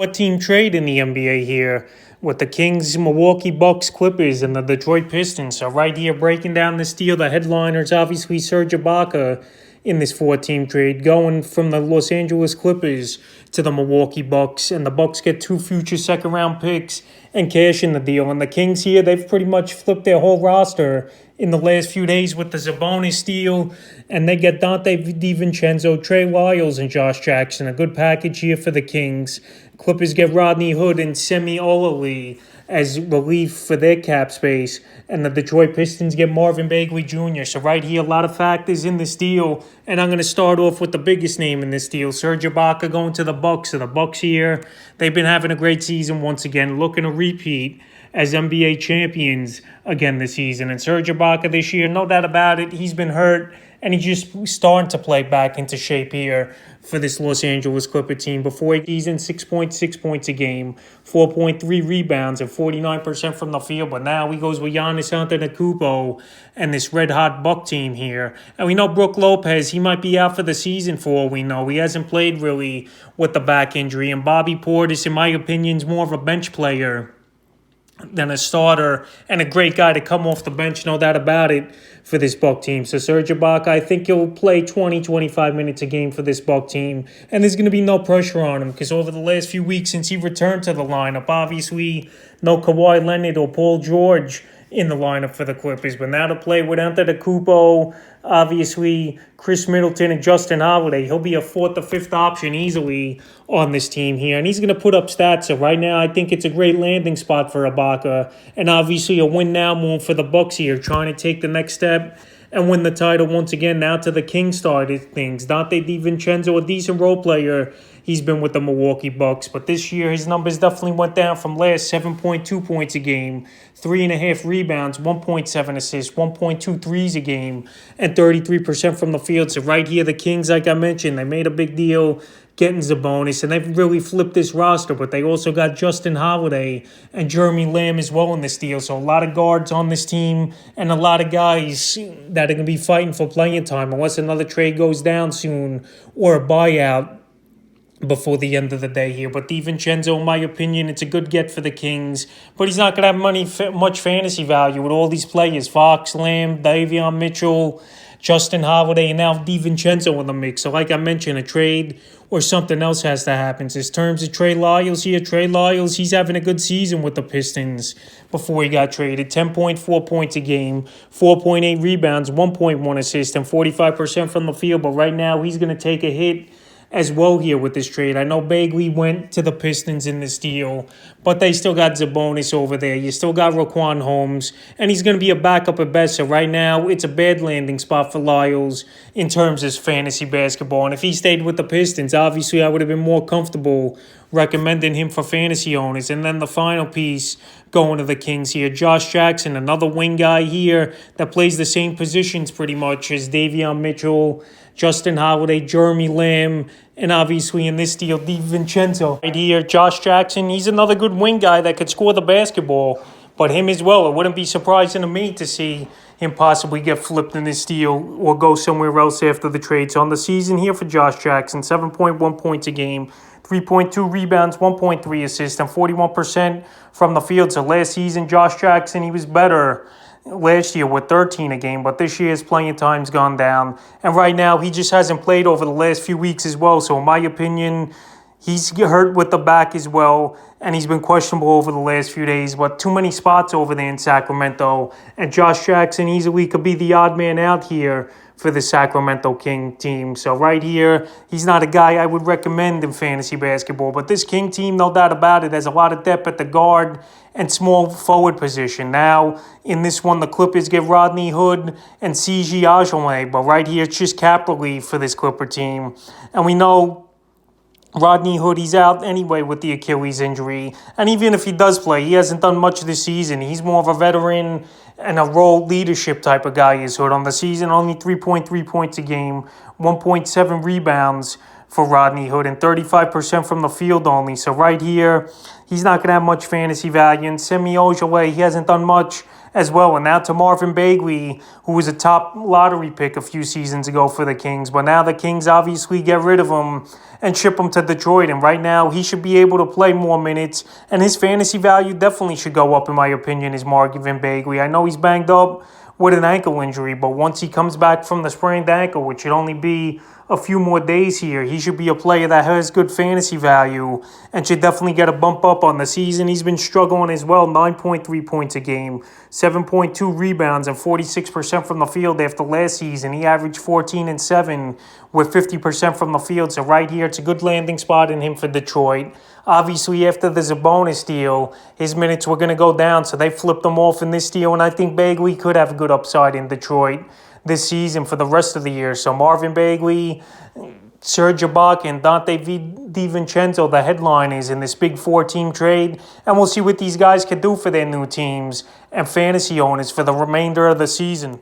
What-team trade in the NBA here with the Kings, Milwaukee Bucks, Clippers, and the Detroit Pistons. So right here breaking down this deal, the headliners, obviously Serge Ibaka in this four-team trade, going from the Los Angeles Clippers to the Milwaukee Bucks. And the Bucks get 2 future second-round picks and cash in the deal. And the Kings here, they've pretty much flipped their whole roster in the last few days with the Sabonis deal. And they get Dante D Vincenzo, Trey Lyles, and Josh Jackson. A good package here for the Kings. Clippers get Rodney Hood and Semi Ojeleye as relief for their cap space. And the Detroit Pistons get Marvin Bakery Jr. So right here, a lot of factors in this deal. And I'm going to start off with the biggest name in this deal, Serge Ibaka going to the Bucks. So the Bucks here, they've been having a great season once again, looking to repeat as NBA champions again this season. And Serge Ibaka this year, no doubt about it, he's been hurt. And he's just starting to play back into shape here for this Los Angeles Clipper team. Before he's in 6.6 points a game, 4.3 rebounds, and 49% from the field. But now he goes with Giannis Antetokounmpo and this red-hot Buck team here. And we know Brook Lopez, he might be out for the season for all we know. He hasn't played really with the back injury. And Bobby Portis, in my opinion, is more of a bench player than a starter, and a great guy to come off the bench, no doubt about it, for this Buck team. So Serge Ibaka, I think he'll play 20, 25 minutes a game for this Buck team, and there's going to be no pressure on him because over the last few weeks since he returned to the lineup, obviously no Kawhi Leonard or Paul George in the lineup for the Clippers. But now to play with Antetokounmpo, obviously Chris Middleton and Justin Holiday, he'll be a 4th or 5th option easily on this team here. And he's going to put up stats. So right now I think it's a great landing spot for Ibaka. And obviously a win-now move for the Bucks here, trying to take the next step and win the title once again. Now to the Kings side of things. Dante Di Vincenzo, a decent role player. He's been with the Milwaukee Bucks, but this year his numbers definitely went down from last. 7.2 points a game, 3.5 rebounds, 1.7 assists, 1.2 threes a game, and 33% from the field. So right here, the Kings, like I mentioned, they made a big deal getting Sabonis, and they've really flipped this roster, but they also got Justin Holiday and Jeremy Lamb as well in this deal. So a lot of guards on this team and a lot of guys that are going to be fighting for playing time unless another trade goes down soon or a buyout before the end of the day here. But DiVincenzo, in my opinion, it's a good get for the Kings. But he's not going to have much fantasy value with all these players. Fox, Lamb, Davion Mitchell, Justin Holiday, and now DiVincenzo in the mix. So like I mentioned, a trade or something else has to happen. In terms of Trey Lyles here, Trey Lyles, he's having a good season with the Pistons before he got traded. 10.4 points a game, 4.8 rebounds, 1.1 assists, and 45% from the field. But right now he's going to take a hit as well here with this trade. I know Bagley went to the Pistons in this deal, but they still got Sabonis over there. You still got Raquan Holmes, and he's going to be a backup at best. So right now, it's a bad landing spot for Lyles in terms of fantasy basketball. And if he stayed with the Pistons, obviously I would have been more comfortable recommending him for fantasy owners. And then the final piece going to the Kings here, Josh Jackson, another wing guy here that plays the same positions pretty much as Davion Mitchell, Justin Holiday, Jeremy Lamb, and obviously in this deal, DiVincenzo. Right here, Josh Jackson, he's another good wing guy that could score the basketball. But him as well, it wouldn't be surprising to me to see him possibly get flipped in this deal or go somewhere else after the trade. So on the season here for Josh Jackson, 7.1 points a game, 3.2 rebounds, 1.3 assists, and 41% from the field. So last season, Josh Jackson, he was better last year with 13 a game, but this year his playing time's gone down. And right now, he just hasn't played over the last few weeks as well. So in my opinion, he's hurt with the back as well, and he's been questionable over the last few days. But too many spots over there in Sacramento, and Josh Jackson easily could be the odd man out here for the Sacramento King team. So right here, he's not a guy I would recommend in fantasy basketball. But this King team, no doubt about it, has a lot of depth at the guard and small forward position. Now, in this one, the Clippers get Rodney Hood and CJ Ojeleye. But right here, it's just cap relief for this Clipper team. And we know Rodney Hood, he's out anyway with the Achilles injury. And even if he does play, he hasn't done much this season. He's more of a veteran and a role leadership type of guy is Hood. On the season, only 3.3 points a game, 1.7 rebounds, for Rodney Hood and 35% from the field only. So right here, he's not going to have much fantasy value. And Semi Ojeleye, he hasn't done much as well. And now to Marvin Bakery, who was a top lottery pick a few seasons ago for the Kings. But now the Kings obviously get rid of him and ship him to Detroit. And right now, he should be able to play more minutes. And his fantasy value definitely should go up, in my opinion, is Marvin Bakery. I know he's banged up with an ankle injury, but once he comes back from the sprained ankle, which should only be a few more days here, he should be a player that has good fantasy value and should definitely get a bump up on the season. He's been struggling as well, 9.3 points a game, 7.2 rebounds, and 46% from the field after last season. He averaged 14 and 7 with 50% from the field. So right here, it's a good landing spot in him for Detroit. Obviously, after the Sabonis deal, his minutes were going to go down, so they flipped him off in this deal, and I think Bagley could have a good upside in Detroit this season for the rest of the year. So Marvin Bakery, Serge Ibaka, and Dante D Vincenzo, the headline is in this big 4-team trade, and we'll see what these guys can do for their new teams and fantasy owners for the remainder of the season.